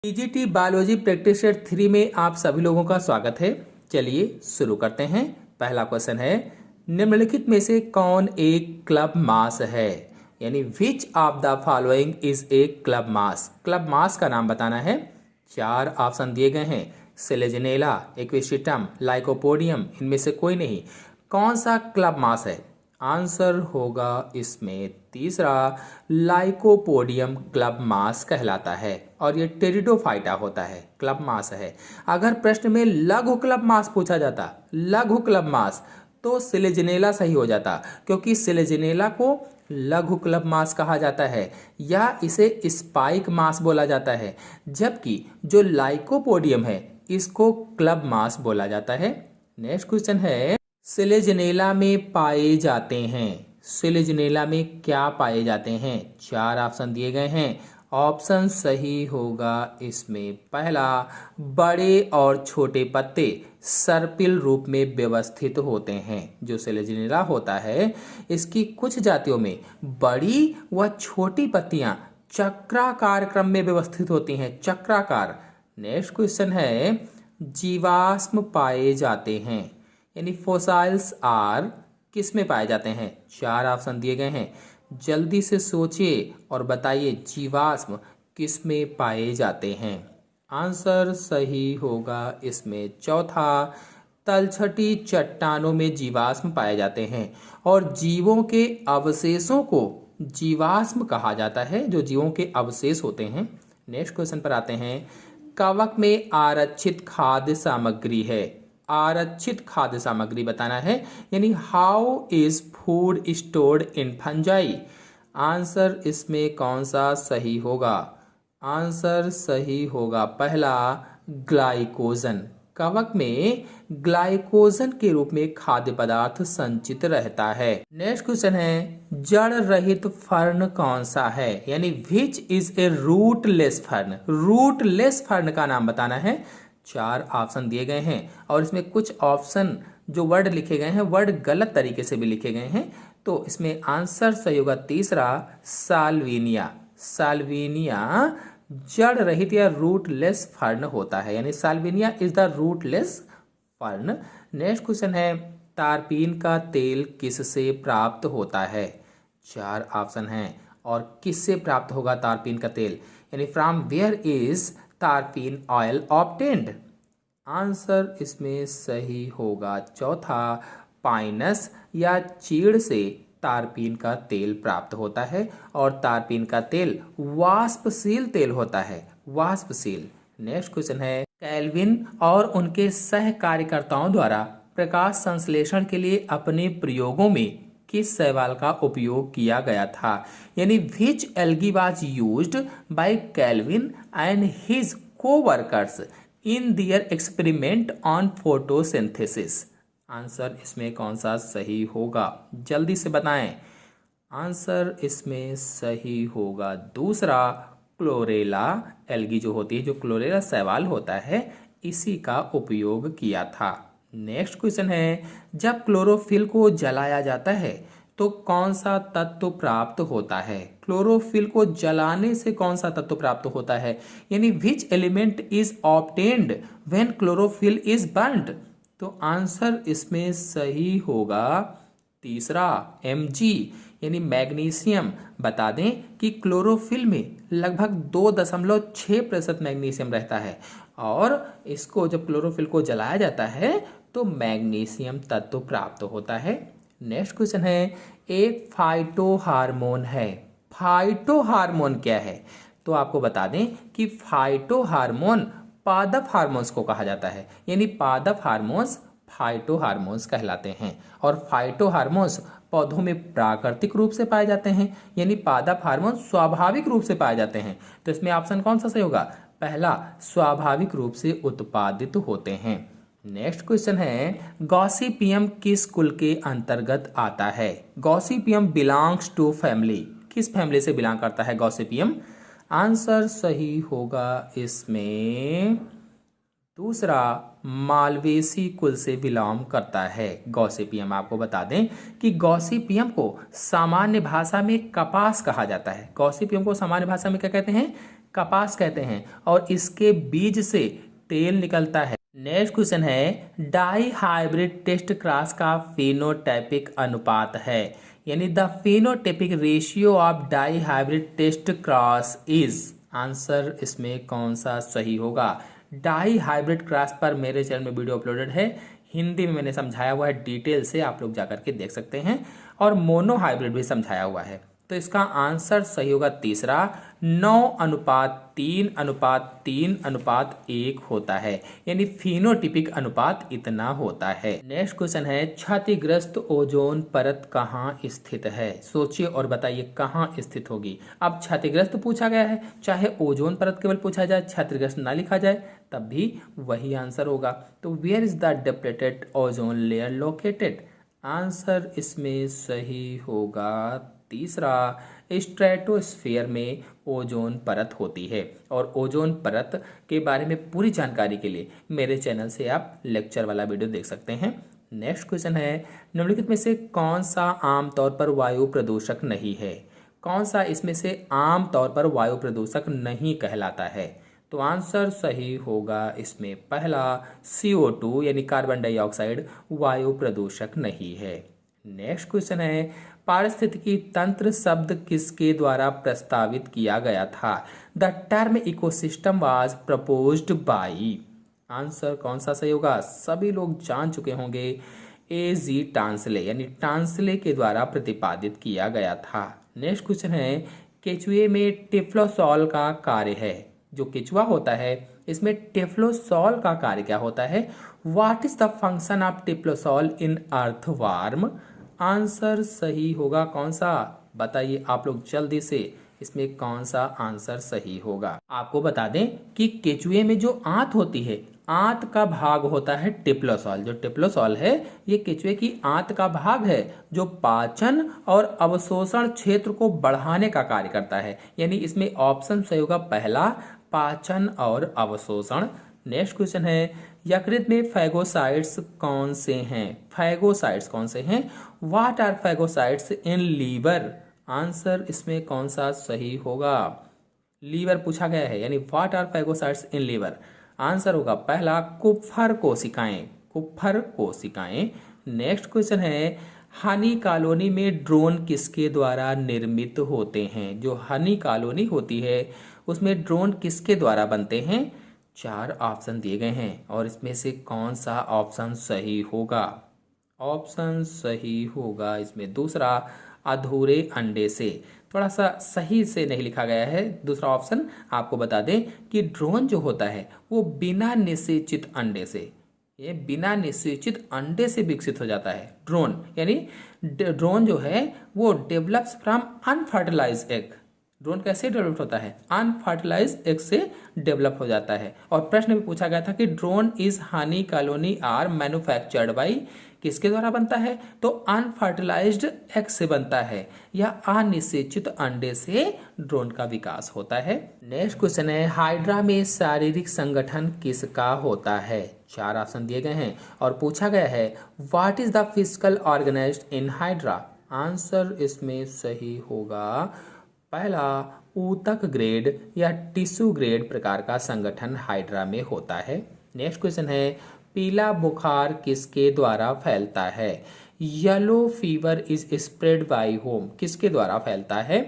TGT biology practice set 3 में आप सभी लोगों का स्वागत है। चलिए शुरू करते हैं। पहला क्वेश्चन है, निम्नलिखित में से कौन एक क्लब मास है? यानी which of the following is a club moss? Club moss का नाम बताना है। 4 ऑप्शन दिए गए हैं, सेलेजिनेला, एक्वेशिटम, लाइकोपोडियम, इनमें से कोई नहीं। कौन सा क्लब मास है? आंसर होगा इसमें तीसरा, लाइकोपोडियम क्लब मास कहलाता है और ये टेरिडोफाइटा होता है, क्लब मास है। अगर प्रश्न में लघु क्लब मास पूछा जाता, लघु क्लब मास, तो सिलेजिनेला सही हो जाता, क्योंकि सिलेजिनेला को लघु क्लब मास कहा जाता है या इसे स्पाइक मास बोला जाता है, जबकि जो लाइकोपोडियम है इसको क्लब मास बोला जाता है। नेक्स्ट क्वेश्चन है, सिलेजिनेला में पाए जाते हैं। सिलेजिनेला में क्या पाए जाते हैं? 4 ऑप्शन दिए गए हैं। ऑप्शन सही होगा इसमें पहला, बड़े और छोटे पत्ते सर्पिल रूप में व्यवस्थित होते हैं। जो सिलेजिनेला होता है इसकी कुछ जातियों में बड़ी व छोटी पत्तियां चक्राकार क्रम में व्यवस्थित होती हैं, चक्राकार। नेक्स्ट क्वेश्चन है, जीवाश्म पाए जाते हैं, यानी फोसाइल्स आर किस में पाए जाते हैं? 4 ऑप्शन दिए गए हैं। जल्दी से सोचिए और बताइए जीवाश्म किस में पाए जाते हैं। आंसर सही होगा इसमें चौथा, तलछटी चट्टानों में जीवाश्म पाए जाते हैं और जीवों के अवशेषों को जीवाश्म कहा जाता है, जो जीवों के अवशेष होते हैं। नेक्स्ट क्वेश्चन पर आते हैं, कवक में आरक्षित खाद्य सामग्री है। आरक्षित खाद्य सामग्री बताना है, यानी how is food stored in fungi? Answer इसमें कौन सा सही होगा? आंसर सही होगा पहला, ग्लाइकोजन। कवक में ग्लाइकोजन के रूप में खाद्य पदार्थ संचित रहता है। नेक्स्ट क्वेश्चन है, जड़ रहित फर्न कौन सा है? यानी which is a rootless fern? Rootless fern का नाम बताना है। 4 ऑप्शन दिए गए हैं और इसमें कुछ ऑप्शन जो वर्ड लिखे गए हैं वर्ड गलत तरीके से भी लिखे गए हैं, तो इसमें आंसर सही होगा तीसरा, साल्विनिया। साल्विनिया जड़ रहित या रूटलेस फर्न होता है, यानी Salvinia is the rootless fern. Next question है, तारपीन का तेल किससे प्राप्त होता है? 4 ऑप्शन हैं और किससे प्राप्त होगा तारपीन का तेल? यानी फ्रॉम वेयर इज तारपीन ऑयल ऑब्टेन्ड? आंसर इसमें सही होगा चौथा, पाइनस या चीड़ से तारपीन का तेल प्राप्त होता है और तारपीन का तेल वाष्पशील तेल होता है, वाष्पशील। नेक्स्ट क्वेश्चन है, केल्विन और उनके सह कार्यकर्ताओं द्वारा प्रकाश संश्लेषण के लिए अपने प्रयोगों में किस शैवाल का उपयोग किया गया था? यानी which algae was used by Calvin and his coworkers in their experiment on photosynthesis? Answer इसमें कौन सा सही होगा? जल्दी से बताएं। आंसर इसमें सही होगा दूसरा, क्लोरेला एल्गी जो होती है, जो क्लोरेला शैवाल होता है, इसी का उपयोग किया था। नेक्स्ट क्वेश्चन है, जब क्लोरोफिल को जलाया जाता है तो कौन सा तत्व प्राप्त होता है? क्लोरोफिल को जलाने से कौन सा तत्व प्राप्त होता है? यानी which element is obtained when chlorophyll is burned? तो आंसर इसमें सही होगा तीसरा, Mg, यानी मैग्नीशियम। बता दें कि क्लोरोफिल में लगभग 2.6% मैग्नीशियम रहता है और इसको जब क्लोरोफिल को जलाया जाता है तो मैग्नीशियम तत्व प्राप्त होता है। नेक्स्ट क्वेश्चन है, एक फाइटो हार्मोन है। फाइटो हार्मोन क्या है? तो आपको बता दें कि फाइटो हार्मोन पादप हार्मोन्स को कहा जाता है, यानी पादप हार्मोन्स फाइटो हार्मोन्स कहलाते हैं और फाइटो हार्मोन्स पौधों में प्राकृतिक रूप से पाए जाते हैं, यानी पादप हार्मोन स्वाभाविक रूप से पाए जाते हैं। तो इसमें ऑप्शन कौन सा सही होगा? पहला, स्वाभाविक रूप से उत्पादित होते हैं। नेक्स्ट क्वेश्चन है, गॉसिपियम किस कुल के अंतर्गत आता है? गॉसिपियम बिलोंग्स टू फैमिली, किस फैमिली से बिलोंग करता है गॉसिपियम? आंसर सही होगा इसमें दूसरा, मालवेसी कुल से बिलोंग करता है गॉसिपियम। आपको बता दें कि गॉसिपियम को सामान्य भाषा में कपास कहा जाता है। गॉसिपियम को सामान्य भाषा में क्या कहते हैं? कपास कहते हैं और इसके बीज से तेल निकलता है। नेक्स्ट क्वेश्चन है डाई हाइब्रिड टेस्ट क्रॉस का फेनोटाइपिक अनुपात है, यानी the phenotypic ratio of dihybrid test cross is. Answer इसमें कौन सा सही होगा? डाई हाइब्रिड क्रॉस पर मेरे चैनल में वीडियो अपलोडेड है, हिंदी में मैंने समझाया हुआ है, डिटेल से आप लोग जाकर के देख सकते हैं, और मोनो हाइब्रिड भी समझाया हुआ है। तो इसका आंसर सही होगा तीसरा, 9:3:3:1 होता है, यानी फिनोटिपिक अनुपात इतना होता है। नेक्स्ट क्वेश्चन है क्षतिग्रस्त ओजोन परत कहाँ स्थित है? सोचिए और बताइए कहाँ स्थित होगी। अब क्षतिग्रस्त पूछा गया है, चाहे ओजोन परत केवल पूछा जाए, क्षतिग्रस्त ना लिखा जाए, तब भी वही आंसर होगा। तो where is the depleted ozone layer located? Answer इसमें सही होगा तीसरा, स्ट्रेटोस्फीयर में ओजोन परत होती है। और ओजोन परत के बारे में पूरी जानकारी के लिए मेरे चैनल से आप लेक्चर वाला वीडियो देख सकते हैं। नेक्स्ट क्वेश्चन है निम्नलिखित में से कौन सा आमतौर पर वायु प्रदूषक नहीं है? कौन सा इसमें से आमतौर पर वायु प्रदूषक नहीं कहलाता है? तो आंसर सही होगा इसमें पहला, CO2 यानी कार्बन डाइऑक्साइड वायु प्रदूषक नहीं है। नेक्स्ट क्वेश्चन है पारिस्थितिकी तंत्र शब्द किसके द्वारा प्रस्तावित किया गया था? The term ecosystem was proposed by. Answer कौन सा सही होगा? सभी लोग जान चुके होंगे, A.G. टांसले, यानी टांसले के द्वारा प्रतिपादित किया गया था। नेक्स्ट क्वेश्चन है केचुए में टेफ्लोसॉल का कार्य है। जो केचुआ होता है इसमें टेफ्लोसॉल का कार्य क्या होता है? What is the function of typhlosole in earthworm? Answer सही होगा कौन सा? बताइए आप लोग जल्दी से, इसमें कौन सा आंसर सही होगा? आपको बता दें कि केचुए में जो आंत होती है, आंत का भाग होता है टेफ्लोसॉल। जो टेफ्लोसॉल है ये केचुए की आंत का भाग है जो पाचन और अवशोषण क्षेत्र को बढ़ाने का कार्य करता है, यानी इसमें ऑप्शन सही होगा पहला, पाचन और अवशोषण। नेक्स्ट क्वेश्चन है यकृत में फैगोसाइट्स कौन से हैं? फैगोसाइट्स कौन से हैं? What are phagocytes in liver? Answer इसमें कौन सा सही होगा? लीवर पूछा गया है, यानी what are phagocytes in liver? Answer होगा पहला, कुप्फर कोशिकाएं, कुप्फर कोशिकाएं। नेक्स्ट क्वेश्चन है हनी कॉलोनी में ड्रोन किसके द्वारा निर्मित होते हैं? जो हनी कॉलोनी होती है उसमें ड्रोन किसके द्वारा बनते हैं? 4 ऑप्शन दिए गए हैं और इसमें से कौन सा ऑप्शन सही होगा? ऑप्शन सही होगा इसमें दूसरा, अधूरे अंडे से। थोड़ा सा सही से नहीं लिखा गया है दूसरा ऑप्शन। आपको बता दें कि ड्रोन जो होता है वो बिना निषेचित अंडे से, ये बिना निषेचित अंडे से विकसित हो जाता है ड्रोन, यानी ड्रोन जो है वो develops from unfertilised egg. Drone कैसे डेवलप होता है? अनफर्टिलाइज्ड एग से डेवलप हो जाता है। और प्रश्न भी पूछा गया था कि drone is honey colony are manufactured by, किसके द्वारा बनता है? तो अनफर्टिलाइज्ड एग से बनता है या अनिषेचित अंडे से ड्रोन का विकास होता है। नेक्स्ट क्वेश्चन है हाइड्रा में शारीरिक संगठन किसका होता है? 4 ऑप्शन दिए गए हैं और पूछा गया है what is the physical organized in hydra? Answer इसमें सही होगा पहला, ऊतक ग्रेड या टिश्यू ग्रेड प्रकार का संगठन हाइड्रा में होता है। नेक्स्ट क्वेश्चन है पीला बुखार किसके द्वारा फैलता है? Yellow fever is spread by home, किसके द्वारा फैलता है?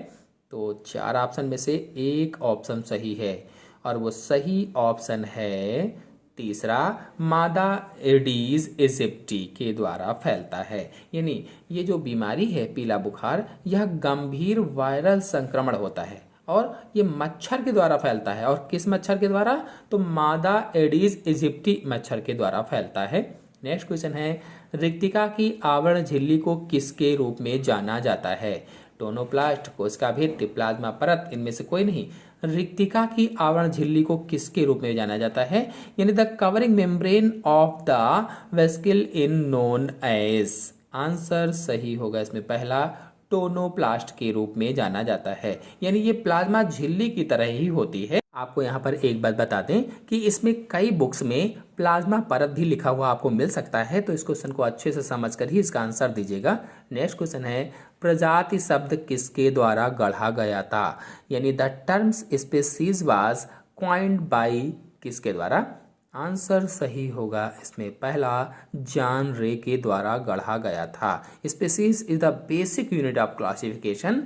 तो 4 ऑप्शन में से एक ऑप्शन सही है और वो सही ऑप्शन है तीसरा, मादा एडीज इजिप्टी के द्वारा फैलता है। यानी ये जो बीमारी है पीला बुखार, यह गंभीर वायरल संक्रमण होता है और ये मच्छर के द्वारा फैलता है। और किस मच्छर के द्वारा? तो मादा एडीज इजिप्टी मच्छर के द्वारा फैलता है। नेक्स्ट क्वेश्चन है रिक्तिका की आवरण झिल्ली को किसके रूप में जाना जाता है? टोनोप्लास्ट, कोशिका भित्ति, प्लाज्मा परत, इनमें से कोई नहीं। रिक्तिका की आवरण झिल्ली को किसके रूप में जाना जाता है? यानी the covering membrane of the vesicle in known as. Answer सही होगा इसमें पहला, टोनोप्लास्ट के रूप में जाना जाता है। यानी ये प्लाज्मा झिल्ली की तरह ही होती है। आपको यहाँ पर एक बात बता दें कि इसमें कई बुक्स में प्लाज्मा परत भी लिखा हुआ आपको मिल सकता है, तो इस क्वेश्चन को अच्छे से समझकर ही इसका आंसर दीजिएगा। नेक्स्ट क्वेश्चन है प्रजाति शब्द किसके द्वारा गढ़ा गया था, यानी the terms species was coined by किसके द्वारा। आंसर सही होगा इसमें पहला, जॉन रे के द्वारा गढ़ा गया था। Species is the basic unit of classification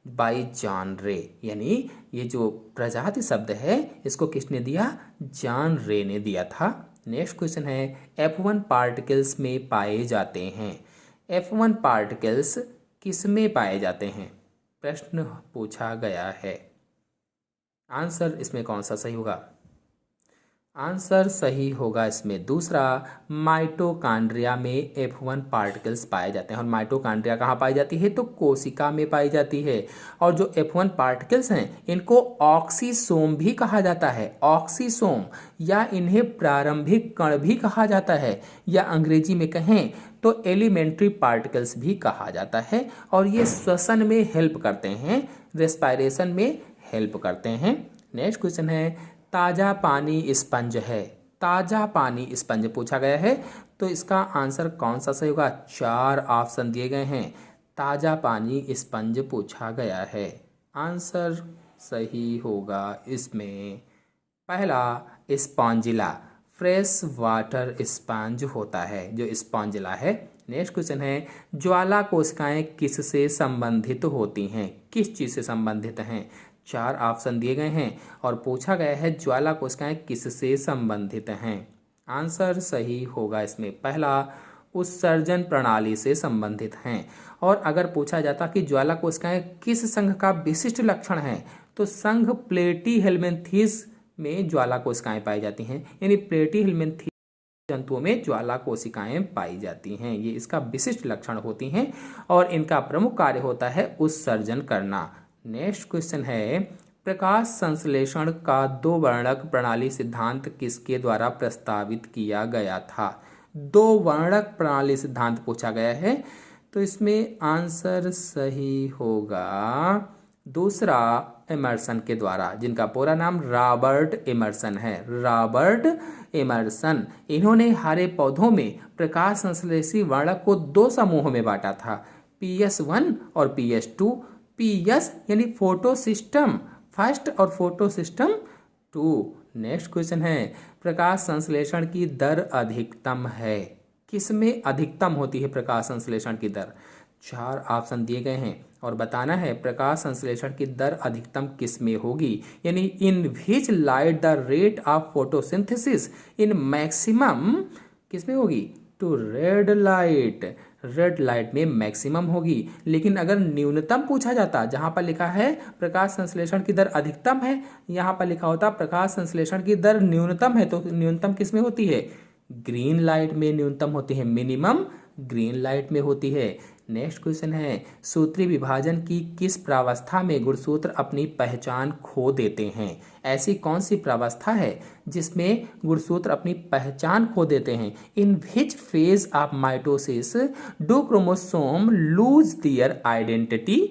bye John रे, यानी ये जो प्रजाति शब्द है इसको किसने दिया, जॉन रे ने दिया था। नेक्स्ट क्वेश्चन है F1 पार्टिकल्स में पाए जाते हैं। F1 पार्टिकल्स किस में पाए जाते हैं, प्रश्न पूछा गया है। आंसर इसमें कौन सा सही होगा। आंसर सही होगा इसमें दूसरा, माइटोकॉन्ड्रिया में F1 पार्टिकल्स पाए जाते हैं। और माइटोकॉन्ड्रिया कहाँ पाई जाती है, तो कोशिका में पाई जाती है। और जो F1 पार्टिकल्स हैं इनको ऑक्सीसोम भी कहा जाता है, ऑक्सीसोम, या इन्हें प्रारंभिक कण भी कहा जाता है, या अंग्रेजी में कहें तो एलिमेंट्री पार्टिकल्स भी कहा जाता है। और ये श्वसन में हेल्प करते हैं, रेस्पायरेशन में हेल्प करते हैं। नेक्स्ट क्वेश्चन है ताज़ा पानी स्पंज है। ताज़ा पानी स्पंज पूछा गया है, तो इसका आंसर कौन सा सही होगा। 4 ऑप्शन दिए गए हैं, ताज़ा पानी स्पंज पूछा गया है। आंसर सही होगा इसमें पहला, स्पॉन्जिला, फ्रेश वाटर स्पंज होता है जो स्पॉन्जिला है। नेक्स्ट क्वेश्चन है ज्वाला कोशिकाएं किससे संबंधित होती हैं, किस चीज़ से संबंधित हैं। 4 ऑप्शन दिए गए हैं और पूछा गया है ज्वाला कोशिकाएं किससे संबंधित हैं। आंसर सही होगा इसमें पहला, उत्सर्जन प्रणाली से संबंधित हैं। और अगर पूछा जाता कि ज्वाला कोशिकाएं किस संघ का विशिष्ट लक्षण है, तो संघ प्लेटीहेल्मिन्थीज में ज्वाला कोशिकाएं पाई जाती हैं, यानी प्लेटीहेल्मिन्थीज जंतुओं में ज्वाला कोशिकाएं पाई जाती हैं, ये इसका विशिष्ट लक्षण होती हैं और इनका प्रमुख कार्य होता है उत्सर्जन करना। नेक्स्ट क्वेश्चन है प्रकाश संश्लेषण का 2 वर्णक प्रणाली सिद्धांत किसके द्वारा प्रस्तावित किया गया था। 2 वर्णक प्रणाली सिद्धांत पूछा गया है, तो इसमें आंसर सही होगा दूसरा, एमर्सन के द्वारा, जिनका पूरा नाम रॉबर्ट एमर्सन है। रॉबर्ट एमर्सन, इन्होंने हरे पौधों में प्रकाश संश्लेषी वर्णक को 2 समूहों में बांटा था, PS1 और PS2। PS यानी फोटो सिस्टम फर्स्ट और फोटो सिस्टम 2। नेक्स्ट क्वेश्चन है प्रकाश संश्लेषण की दर अधिकतम है, किसमें अधिकतम होती है प्रकाश संश्लेषण की दर। 4 ऑप्शन दिए गए हैं और बताना है प्रकाश संश्लेषण की दर अधिकतम किस में होगी, यानी in which light the rate of photosynthesis in maximum किस में होगी, two red light, red light में मैक्सिमम होगी। लेकिन अगर न्यूनतम पूछा जाता, जहां पर लिखा है प्रकाश संश्लेषण की दर अधिकतम है, यहां पर लिखा होता प्रकाश संश्लेषण की दर न्यूनतम है, तो न्यूनतम किस में होती है, ग्रीन लाइट में न्यूनतम होती है, मिनिमम ग्रीन लाइट में होती है। नेक्स्ट क्वेश्चन है सूत्री विभाजन की किस प्रावस्था में गुणसूत्र अपनी पहचान खो देते हैं। ऐसी कौन सी प्रावस्था है जिसमें गुणसूत्र अपनी पहचान खो देते हैं। In which phase of mitosis do chromosome lose their identity.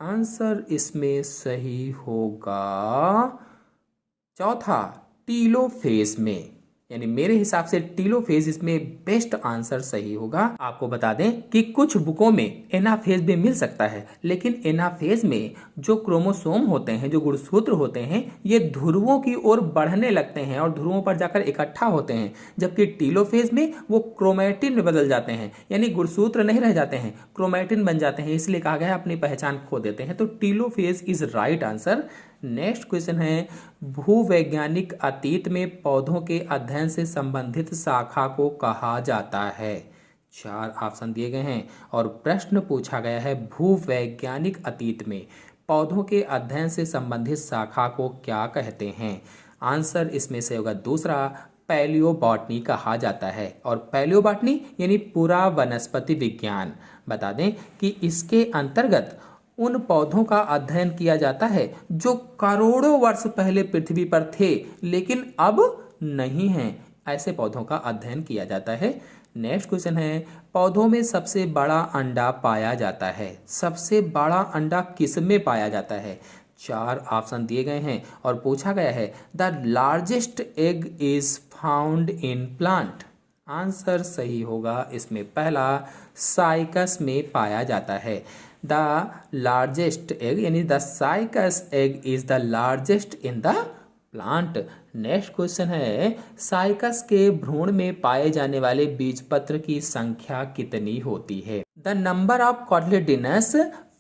Answer इसमें सही होगा चौथा, टीलोफेज में, यानी मेरे हिसाब से टीलोफेज इसमें बेस्ट आंसर सही होगा। आपको बता दें कि कुछ बुकों में एनाफेज भी मिल सकता है, लेकिन एनाफेज में जो क्रोमोसोम होते हैं, जो गुणसूत्र होते हैं, ये ध्रुवों की ओर बढ़ने लगते हैं और ध्रुवों पर जाकर इकट्ठा होते हैं, जबकि टीलोफेज में वो क्रोमैटिन में बदल जाते हैं, यानी गुणसूत्र नहीं रह जाते हैं, क्रोमैटिन बन जाते हैं, इसलिए कहा गया अपनी पहचान खो देते हैं। तो telophase is right answer. Next question है भूवैज्ञानिक अतीत में पौधों के अध्ययन से संबंधित शाखा को कहा जाता है। 4 ऑप्शन दिए गए हैं और प्रश्न पूछा गया है भूवैज्ञानिक अतीत में पौधों के अध्ययन से संबंधित शाखा को क्या कहते हैं। आंसर इसमें से होगा दूसरा, पैलियोबॉटनी कहा जाता है। और पैलियोबॉटनी यानी पूरा वनस्पति विज्ञान। बता दें कि इसके अंतर्गत उन पौधों का अध्ययन किया जाता है जो करोड़ों वर्ष पहले पृथ्वी पर थे लेकिन अब नहीं हैं, ऐसे पौधों का अध्ययन किया जाता है। नेक्स्ट क्वेश्चन है पौधों में सबसे बड़ा अंडा पाया जाता है। सबसे बड़ा अंडा किस में पाया जाता है। 4 ऑप्शन दिए गए हैं और पूछा गया है the largest egg is found in plant. Answer सही होगा इसमें पहला, साइकस में पाया जाता है। द लार्जेस्ट एग यानी the cycas egg is the largest in the plant. Next question है साइकस के भ्रूण में पाए जाने वाले बीजपत्र की संख्या कितनी होती है? The number of cotyledons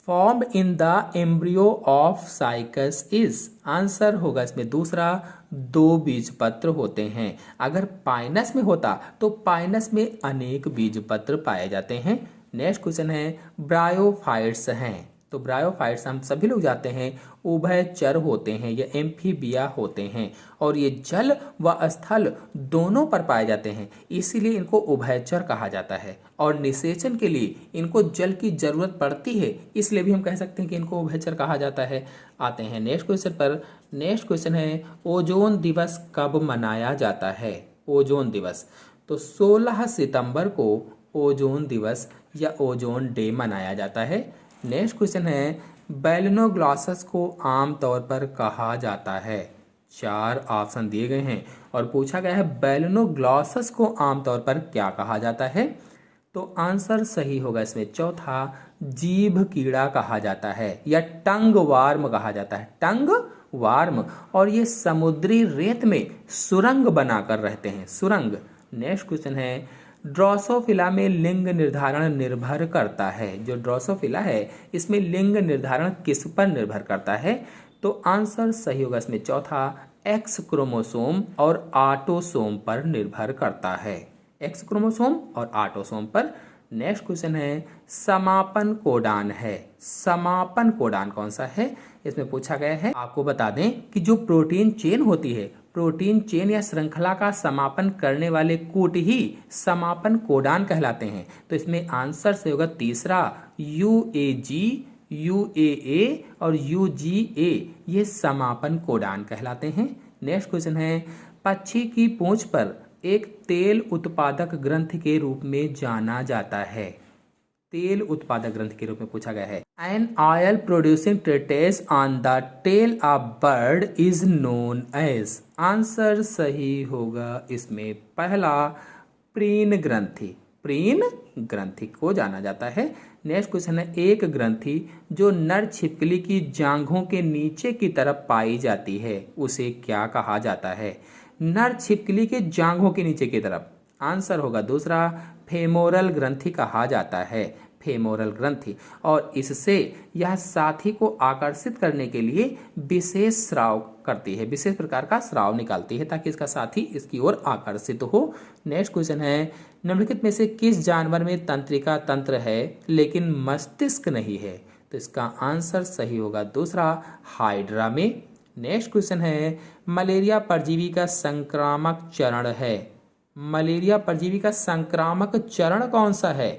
form in the embryo of cycas is. Answer होगा इसमें दूसरा, 2 बीजपत्र होते हैं। अगर पाइनस में होता तो पाइनस में अनेक बीजपत्र पाए जाते हैं। नेक्स्ट क्वेश्चन है ब्रायोफाइट्स हैं, तो ब्रायोफाइट्स हम सभी लोग जानते हैं उभयचर होते हैं या एम्फीबिया होते हैं और ये जल व स्थल दोनों पर पाए जाते हैं, इसीलिए इनको उभयचर कहा जाता है। और निषेचन के लिए इनको जल की जरूरत पड़ती है, इसलिए भी हम कह सकते हैं कि इनको उभयचर कहा जाता है। आते हैं नेक्स्ट क्वेश्चन पर। नेक्स्ट क्वेश्चन है ओजोन दिवस कब मनाया जाता है? ओजोन दिवस तो 16 सितंबर को ओजोन दिवस या ओजोन डे मनाया जाता है। नेक्स्ट क्वेश्चन है बैलेनोग्लासस को आमतौर पर कहा जाता है। 4 ऑप्शन दिए गए हैं और पूछा गया है बैलेनोग्लासस को आमतौर पर क्या कहा जाता है? तो आंसर सही होगा इसमें चौथा, जीभ कीड़ा कहा जाता है या टंग वार्म कहा जाता है, टंग वार्म। और ये समुद्री रेत में सुरंग बनाकर रहते हैं, सुरंग। नेक्स्ट क्वेश्चन है ड्रोसोफिला में लिंग निर्धारण निर्भर करता है। जो ड्रोसोफिला है इसमें लिंग निर्धारण किस पर निर्भर करता है? तो आंसर सही होगा इसमें चौथा, एक्स क्रोमोसोम और ऑटोसोम पर निर्भर करता है, एक्स क्रोमोसोम और ऑटोसोम पर। नेक्स्ट क्वेश्चन है समापन कोडान है। समापन कोडान कौन सा है? इसमें पूछा गया है, आपको बता दें कि जो प्रोटीन चेन होती है, प्रोटीन चेन या श्रृंखला का समापन करने वाले कूट ही समापन कोडान कहलाते हैं। तो इसमें आंसर से होगा तीसरा, UAG, UAA और UGA, ये समापन कोडान कहलाते हैं। नेक्स्ट क्वेश्चन है पक्षी की पूंछ पर एक तेल उत्पादक ग्रंथि के रूप में जाना जाता है। तेल उत्पादक ग्रंथि के रूप में पूछा गया है। An oil producing traits on the tail of bird is known as. Answer सही होगा इसमें पहला, प्रीन ग्रंथि, प्रीन ग्रंथि को जाना जाता है। नेक्स्ट क्वेश्चन है एक ग्रंथि जो नर छिपकली की जांघों के नीचे की तरफ पाई जाती है, उसे क्या कहा जाता है? नर छिपकली के जांघों के नीचे की तरफ। आंसर होगा दूसरा, फेमोरल ग्रंथि कहा जाता है, फेमोरल ग्रंथि। और इससे यह साथी को आकर्षित करने के लिए विशेष स्राव करती है, विशेष प्रकार का स्राव निकालती है ताकि इसका साथी इसकी ओर आकर्षित हो। नेक्स्ट क्वेश्चन है निम्नलिखित में से किस जानवर में तंत्रिका तंत्र है लेकिन मस्तिष्क नहीं है? तो इसका आंसर सही होगा दूसरा, हाइड्रा में। नेक्स्ट क्वेश्चन है मलेरिया परजीवी का संक्रामक चरण है। मलेरिया परजीवी का संक्रामक चरण कौन सा है?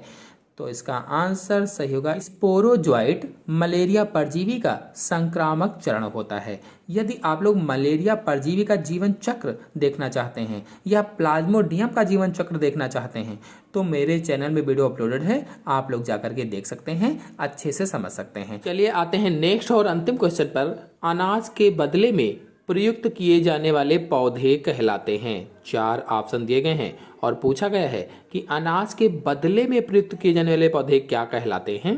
तो इसका आंसर सही होगा स्पोरोजोइट मलेरिया परजीवी का संक्रामक चरण होता है। यदि आप लोग मलेरिया परजीवी का जीवन चक्र देखना चाहते हैं या प्लाज्मोडियम का जीवन चक्र देखना चाहते हैं तो मेरे चैनल में वीडियो अपलोडेड है, आप लोग जाकर के देख सकते हैं, अच्छे से समझ सकते हैं। चलिए आते हैं नेक्स्ट और अंतिम क्वेश्चन पर। अनाज के बदले में प्रयुक्त किए जाने वाले पौधे कहलाते हैं। 4 ऑप्शन दिए गए हैं और पूछा गया है कि अनाज के बदले में प्रयुक्त किए जाने वाले पौधे क्या कहलाते हैं?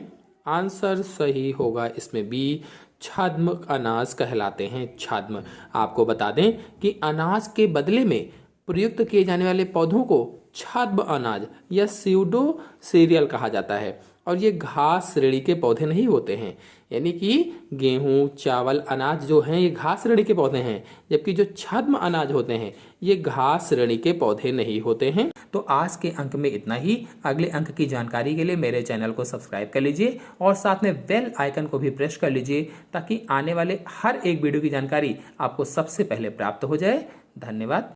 आंसर सही होगा इसमें बी, छद्म अनाज कहलाते हैं, छद्म। आपको बता दें कि अनाज के बदले में प्रयुक्त किए जाने वाले पौधों को छद्म अनाज या स्यूडो सीरियल कहा जाता है और ये घास श्रेणी के पौधे नहीं होते हैं, यानी कि गेहूं, चावल, अनाज जो हैं ये घास श्रेणी के पौधे हैं, जबकि जो छद्म अनाज होते हैं ये घास श्रेणी के पौधे नहीं होते हैं। तो आज के अंक में इतना ही। अगले अंक की जानकारी के लिए मेरे चैनल को सब्सक्राइब कर लीजिए और साथ में बेल आइकन को भी प्रेस कर लीजिए ताकि आने वाले हर एक वीडियो की जानकारी आपको सबसे पहले प्राप्त हो जाए। धन्यवाद।